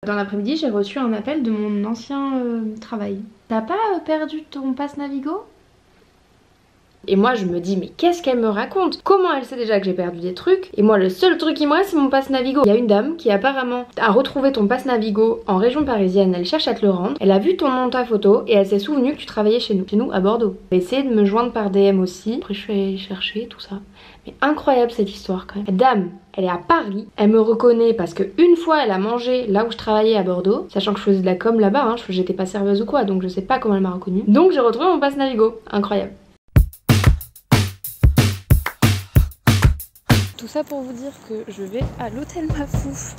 Dans l'après-midi, j'ai reçu un appel de mon ancien travail. T'as pas perdu ton passe Navigo? Et moi je me dis mais qu'est-ce qu'elle me raconte? Comment elle sait déjà que j'ai perdu des trucs? Et moi le seul truc qui me reste c'est mon passe Navigo. Il y a une dame qui apparemment a retrouvé ton passe Navigo en région parisienne, elle cherche à te le rendre. Elle a vu ton nom, ta photo et elle s'est souvenue que tu travaillais chez nous à Bordeaux. Elle a essayé de me joindre par DM aussi. Après je suis allée chercher tout ça. Mais incroyable cette histoire quand même. La dame, elle est à Paris, elle me reconnaît parce que une fois elle a mangé là où je travaillais à Bordeaux, sachant que je faisais de la com là-bas, hein, j'étais pas serveuse ou quoi, donc je sais pas comment elle m'a reconnue. Donc j'ai retrouvé mon passe Navigo, incroyable. Tout ça pour vous dire que je vais à l'hôtel Mafouf.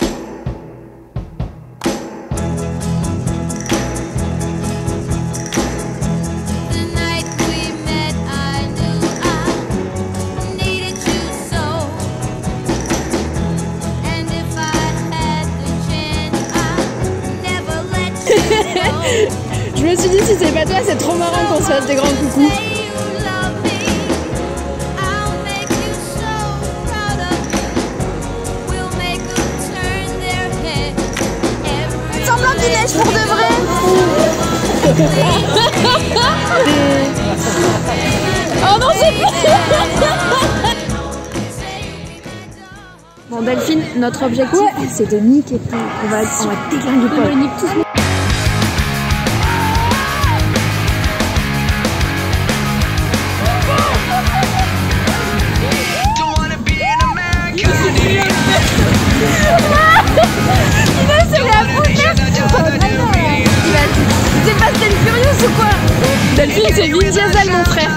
Je me suis dit si c'est pas toi c'est trop marrant qu'on se fasse des grands coucous. Semblant du neige pour de vrai. Oh non c'est pas. Bon Delphine, notre objectif c'est de niquer tout. On va déglinguer Paul. C'est Fast and Furious ou quoi? Delphine c'est Vin Diesel mon frère.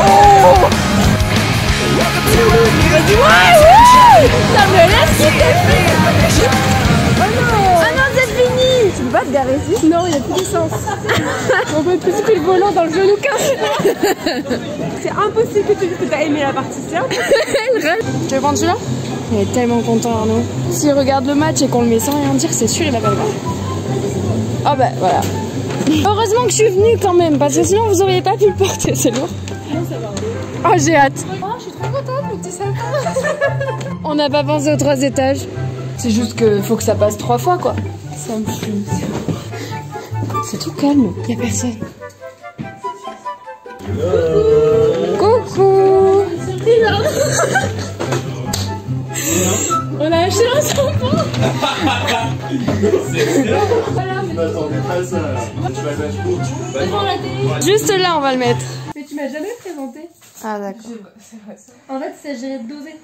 Oh! Ça me laisse quitter. Ah non, c'est fini! Tu peux pas te garer ici? Non, il n'y a plus d'essence. On peut plus que le volant dans le genou cassé. C'est impossible que tu dises que t'as aimé la partie simple. Tu veux prendre celui-là? Il est tellement content Arnaud. S'il regarde le match et qu'on le met sans rien dire, c'est sûr il va pas le voir. Ah bah voilà. Heureusement que je suis venue quand même, parce que sinon vous auriez pas pu le porter, c'est lourd. Oh j'ai hâte. Oh, je suis trop contente, mon petit sapin. On n'a pas pensé aux 3 étages. C'est juste que faut que ça passe 3 fois quoi. Ça me fume. C'est tout calme, y a personne. Coucou. On a acheté un shampoing. Juste là on va le mettre. Mais tu m'as jamais présenté. Ah d'accord. En fait, c'est géré de doser.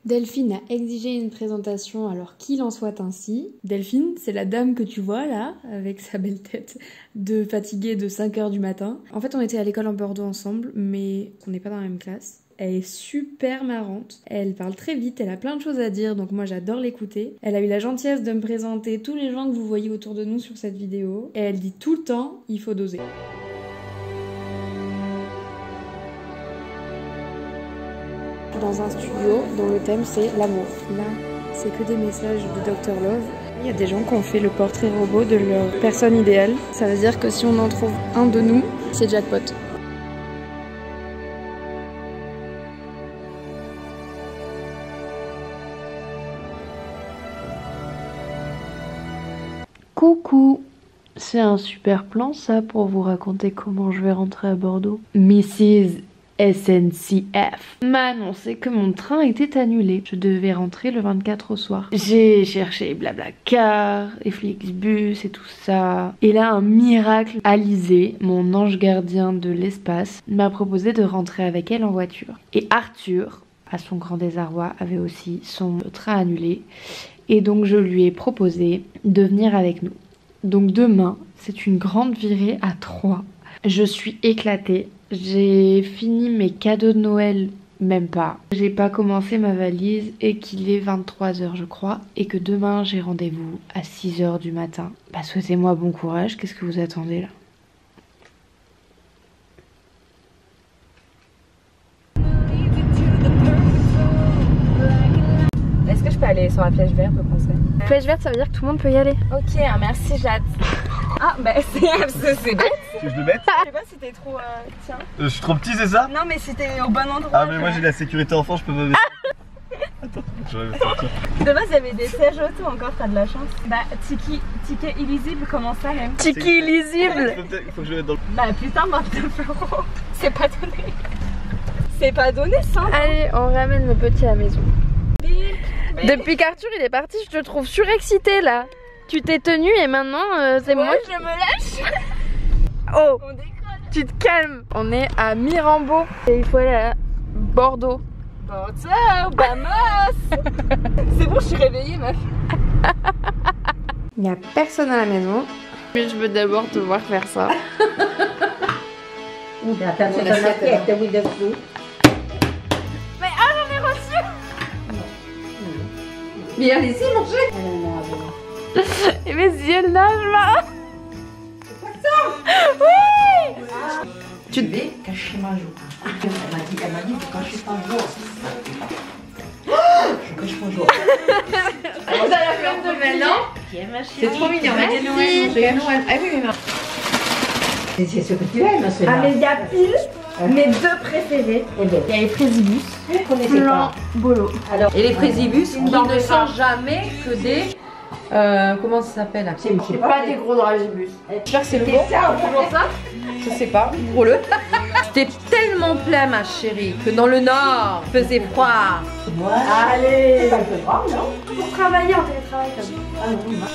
Delphine a exigé une présentation alors qu'il en soit ainsi. Delphine, c'est la dame que tu vois là, avec sa belle tête de fatiguée de 5 h du matin. En fait, on était à l'école en Bordeaux ensemble, mais on n'est pas dans la même classe. Elle est super marrante, elle parle très vite, elle a plein de choses à dire, donc moi j'adore l'écouter. Elle a eu la gentillesse de me présenter tous les gens que vous voyez autour de nous sur cette vidéo. Et elle dit tout le temps, il faut doser. Dans un studio dont le thème c'est l'amour. Là, c'est que des messages de Dr Love. Il y a des gens qui ont fait le portrait robot de leur personne idéale. Ça veut dire que si on en trouve un de nous, c'est jackpot. Coucou! C'est un super plan ça pour vous raconter comment je vais rentrer à Bordeaux. Mrs. SNCF m'a annoncé que mon train était annulé. Je devais rentrer le 24 au soir. J'ai cherché Blablacar et Flixbus et tout ça. Et là, un miracle, Alizé, mon ange gardien de l'espace, m'a proposé de rentrer avec elle en voiture. Et Arthur, à son grand désarroi, avait aussi son train annulé. Et donc je lui ai proposé de venir avec nous. Donc demain, c'est une grande virée à 3. Je suis éclatée. J'ai fini mes cadeaux de Noël, même pas. J'ai pas commencé ma valise et qu'il est 23 h je crois. Et que demain j'ai rendez-vous à 6 h du matin. Bah souhaitez-moi bon courage, qu'est-ce que vous attendez là? Est-ce que je peux aller sur la flèche verte, vous pensez? Flèche verte, ça veut dire que tout le monde peut y aller. Ok, merci Jade. Ah bah c'est bête. Tu veux que je le mette? Je sais pas si t'es trop... Tiens. Je suis trop petit, c'est ça? Non mais si t'es au bon endroit. Ah mais moi j'ai la sécurité enfant, je peux me mettre. Attends, je vais me sortir. De base il y avait des sièges auto encore, t'as de la chance. Bah ticket illisible, comment ça même? Tiki illisible. Faut que je le mette dans le... Bah putain 29 €. C'est pas donné. C'est pas donné ça. Allez, on ramène le petit à la maison. Depuis qu'Arthur il est parti, je te trouve surexcitée là. Tu t'es tenue et maintenant c'est moi je me lâche. Oh, On décolle. tu te calmes. On est à Mirambeau et il faut aller à Bordeaux. Bordeaux, vamos. C'est bon, je suis réveillée meuf. Il n'y a personne à la maison. Mais je veux d'abord te voir faire ça. Personne assiette, oui, dessous. Mais ah, j'en ai reçu. Mais allez-y, mangez. Et mes yeux nagent là. Oui. Tu devais cacher ma joue. Elle m'a dit de cacher ta joue. Je cache ma joue. Vous avez la flemme de maintenant. C'est trop mignon. Noël. Ah oui, mais non. C'est ce que tu aimes, cela. Ah mais il y a pile mes deux préférés. Eh bien, Il y a les Frésibus. vous connaissez pas. Bolo. Alors, et les Frésibus qui ne sont jamais que des... comment ça s'appelle? C'est pas des gros dragibus. J'espère que c'est le bon. Toujours ça? Je sais pas. Gros-le. C'était tellement plein, ma chérie, que dans le nord, il faisait froid. Allez. C'est pas le grave, non? Pour travailler en télétravail comme ça.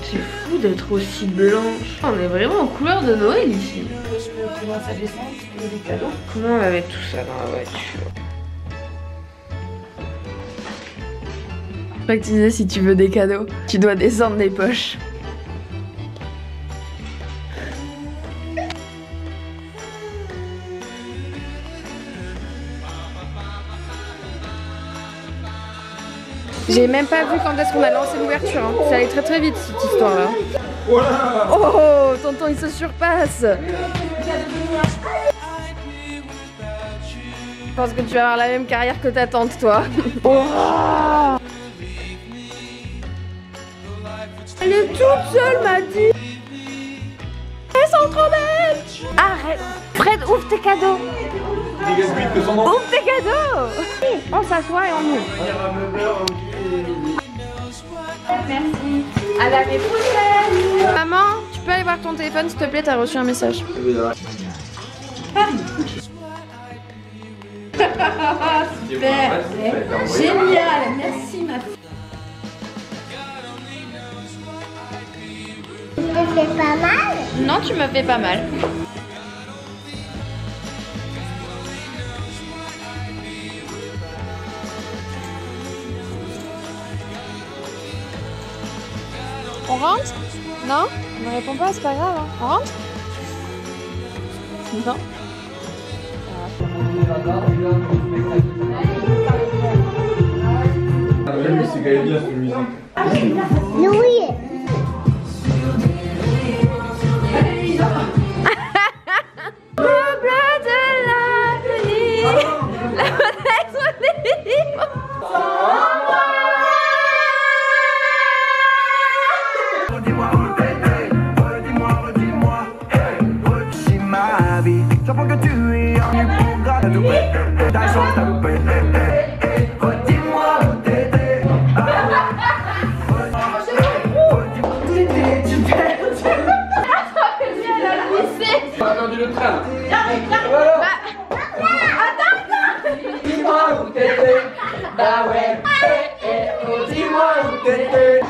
C'est fou d'être aussi blanche. On est vraiment en couleur de Noël ici. Je commence à descendre, tu veux des cadeaux? Comment on va mettre tout ça dans la voiture? Je crois que tu disais si tu veux des cadeaux, tu dois descendre des poches. J'ai même pas vu quand est-ce qu'on a lancé l'ouverture. Hein. Ça allait très très vite cette histoire-là. Oh, tonton il se surpasse. Je pense que tu vas avoir la même carrière que ta tante, toi. Oh. Elle est toute seule, m'a dit. Elles sont trop belles. Arrête. Fred, ouvre tes cadeaux. Ouvre tes cadeaux. On s'assoit et on ouvre. Merci. À l'année prochaine. Maman, tu peux aller voir ton téléphone s'il te plaît, t'as reçu un message. Super. Génial. Merci, ma fille. Tu me fais pas mal? Non, tu me fais pas mal. On rentre? Non? On ne répond pas, c'est pas grave. Hein. On rentre? Non? C'est quand même bien cette musique. Oui. Le bleu de l'avenir, la protection des livres. Le train. Dis-moi où t'étais. Bah ouais. Dis-moi où t'étais.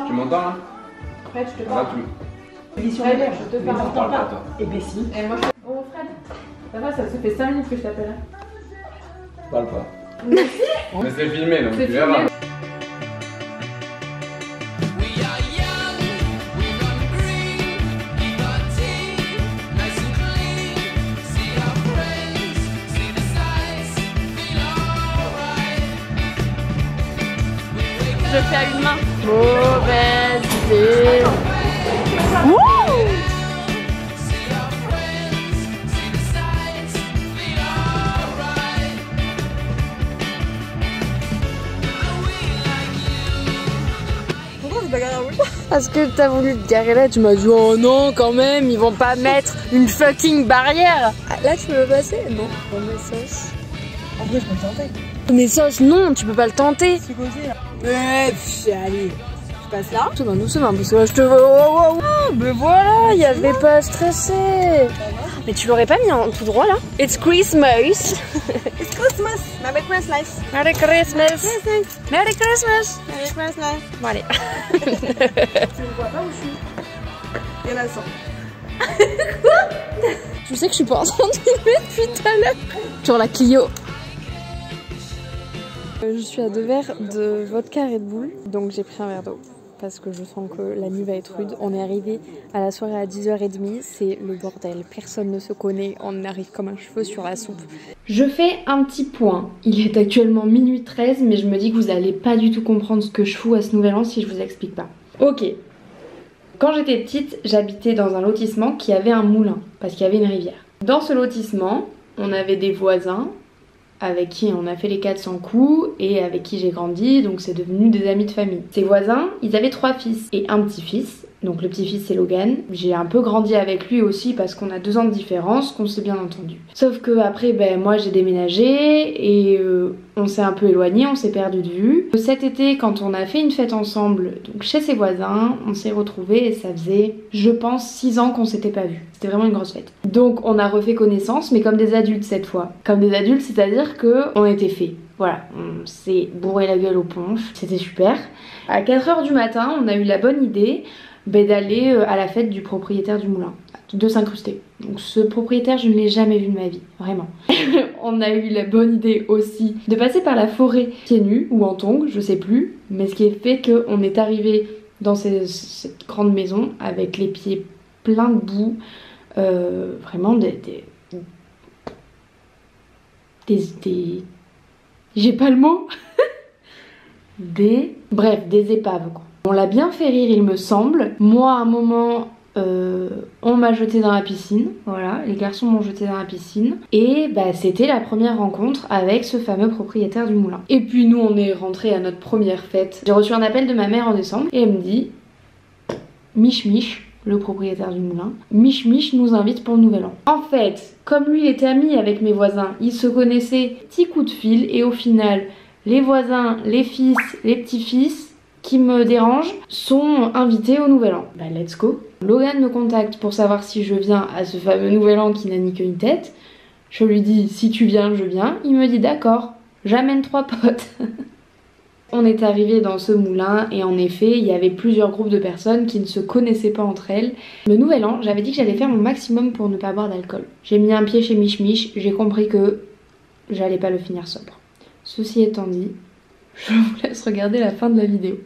Tu m'entends là? Fred, je te Là, parle. Fred, je te parle. On parle pas, toi. Et ben si. Et moi je... Oh Fred, ça va, ça se fait 5 minutes que je t'appelle. Parle pas. Mais c'est filmé donc tu verras. Je fais à une main. Mauvaise idée. Parce que t'as voulu te garer là, tu m'as dit oh non quand même, ils vont pas mettre une fucking barrière. Ah, là tu peux me passer? Non. Bon message. En vrai, je peux le tenter. Message non, tu peux pas le tenter. C'est côté là. Ouais, allez. Je passe là. Doucement, parce que là je te vois. Oh, mais voilà, il y avait pas à stresser. Mais tu l'aurais pas mis en tout droit là? It's Christmas. It's Christmas. Merry Christmas. Merry Christmas. Merry Christmas. Merry Christmas. Bon allez. Tu ne vois pas où je suis. Il y en a 100. Tu sais que je suis pas en train de filmer depuis tout à l'heure. Sur la Clio. Je suis à 2 verres de vodka Red Bull, donc j'ai pris un verre d'eau. Parce que je sens que la nuit va être rude. On est arrivé à la soirée à 10h30, c'est le bordel. Personne ne se connaît, on arrive comme un cheveu sur la soupe. Je fais un petit point. Il est actuellement minuit 13, mais je me dis que vous allez pas du tout comprendre ce que je fous à ce nouvel an si je vous explique pas. Ok. Quand j'étais petite, j'habitais dans un lotissement qui avait un moulin, parce qu'il y avait une rivière. Dans ce lotissement, on avait des voisins avec qui on a fait les 400 coups et avec qui j'ai grandi, donc c'est devenu des amis de famille. Ces voisins, ils avaient 3 fils et un petit-fils. Donc le petit-fils c'est Logan. J'ai un peu grandi avec lui aussi parce qu'on a 2 ans de différence, qu'on s'est bien entendu. Sauf que après, moi j'ai déménagé et on s'est un peu éloigné, on s'est perdu de vue. Cet été, quand on a fait une fête ensemble, donc chez ses voisins, on s'est retrouvés et ça faisait, je pense, 6 ans qu'on s'était pas vus. C'était vraiment une grosse fête. Donc on a refait connaissance, mais comme des adultes cette fois. Comme des adultes, c'est-à-dire qu'on était faits. Voilà, on s'est bourré la gueule aux ponches, c'était super. À 4h du matin, on a eu la bonne idée d'aller à la fête du propriétaire du moulin, de s'incruster. Donc ce propriétaire, je ne l'ai jamais vu de ma vie, vraiment. On a eu la bonne idée aussi de passer par la forêt pieds nus ou en tongs, je sais plus, mais ce qui est fait qu'on est arrivé dans cette grande maison avec les pieds pleins de boue, vraiment j'ai pas le mot. Bref, des épaves quoi. On l'a bien fait rire il me semble. Moi à un moment on m'a jeté dans la piscine. Voilà, les garçons m'ont jeté dans la piscine. Et c'était la première rencontre avec ce fameux propriétaire du moulin. Et puis nous on est rentrés à notre première fête. J'ai reçu un appel de ma mère en décembre et elle me dit Mich Mich, le propriétaire du moulin, Mich Mich nous invite pour le nouvel an. En fait, comme lui il était ami avec mes voisins, ils se connaissaient, petit coup de fil, et au final, les voisins, les fils, les petits-fils qui me dérangent sont invités au nouvel an. Let's go. Logan me contacte pour savoir si je viens à ce fameux nouvel an qui n'a ni qu'une tête. Je lui dis si tu viens, je viens. Il me dit d'accord, j'amène 3 potes. On est arrivé dans ce moulin et en effet, il y avait plusieurs groupes de personnes qui ne se connaissaient pas entre elles. Le nouvel an, j'avais dit que j'allais faire mon maximum pour ne pas boire d'alcool. J'ai mis un pied chez Mich Mich, j'ai compris que j'allais pas le finir sobre. Ceci étant dit, je vous laisse regarder la fin de la vidéo.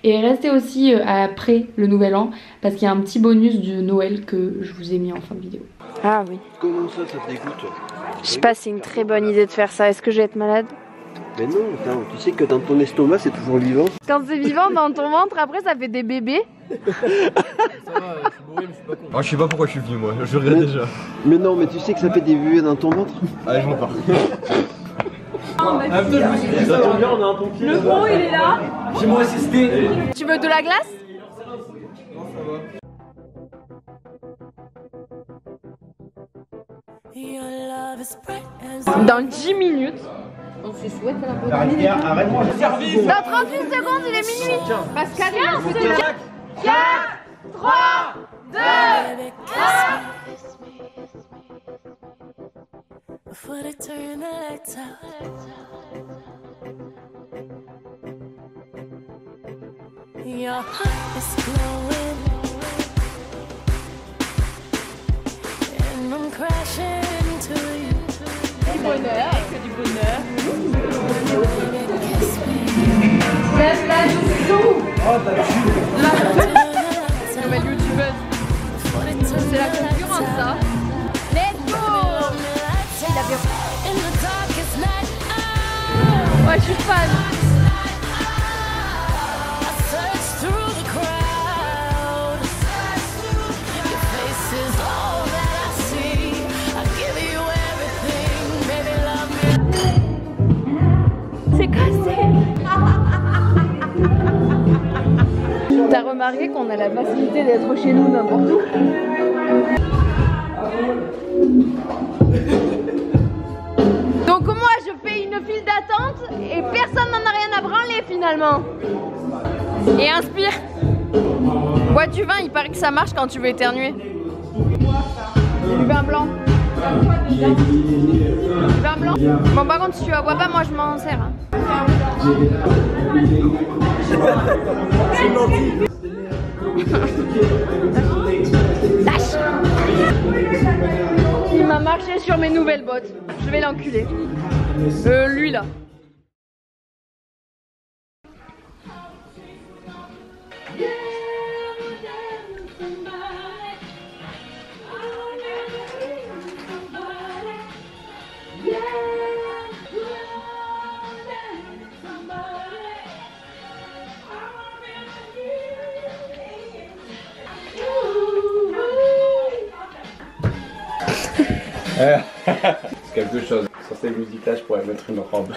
Et restez aussi après le nouvel an parce qu'il y a un petit bonus de Noël que je vous ai mis en fin de vidéo. Ah oui. Comment ça te dégoûte? Je sais pas, c'est une très bonne idée de faire ça. Est-ce que je vais être malade? Mais non, attends, tu sais que dans ton estomac c'est toujours vivant. Quand c'est vivant dans ton ventre, après ça fait des bébés. Ça va, je suis bourré, mais je suis pas con. Ah, je sais pas pourquoi je suis venu moi, je regrette déjà. Mais non, mais tu sais que ça fait des bébés dans ton ventre. Allez, je repars. Le gros il est là. J'ai mon SSD. Tu veux de la glace? Dans 10 minutes, on se souhaite à la bonne année. Arrête-moi. Dans 38 secondes, il est minuit. Pascal, 4, 3, 2, 1. Before they turn the lights out, your heart is glowing, and I'm crashing into you. Du bonheur, que du bonheur. Kiss me. Lève la joue. Nouvelle youtubeuse. C'est la concurrence ça. Let's go. In the darkest night, oh, Ouais, je suis fan. I search through the crowd remarqué qu'on a la facilité d'être chez nous n'importe où. Donc moi je fais une file d'attente et personne n'en a rien à branler finalement. Et inspire. Bois du vin, il paraît que ça marche quand tu veux éternuer. Du vin blanc. Du vin blanc. Bon par contre si tu la bois pas, moi je m'en sers. Hein. Lâche. Il m'a marché sur mes nouvelles bottes. Je vais l'enculer. Lui là. C'est quelque chose. Sur ces musiques-là, je pourrais mettre une robe.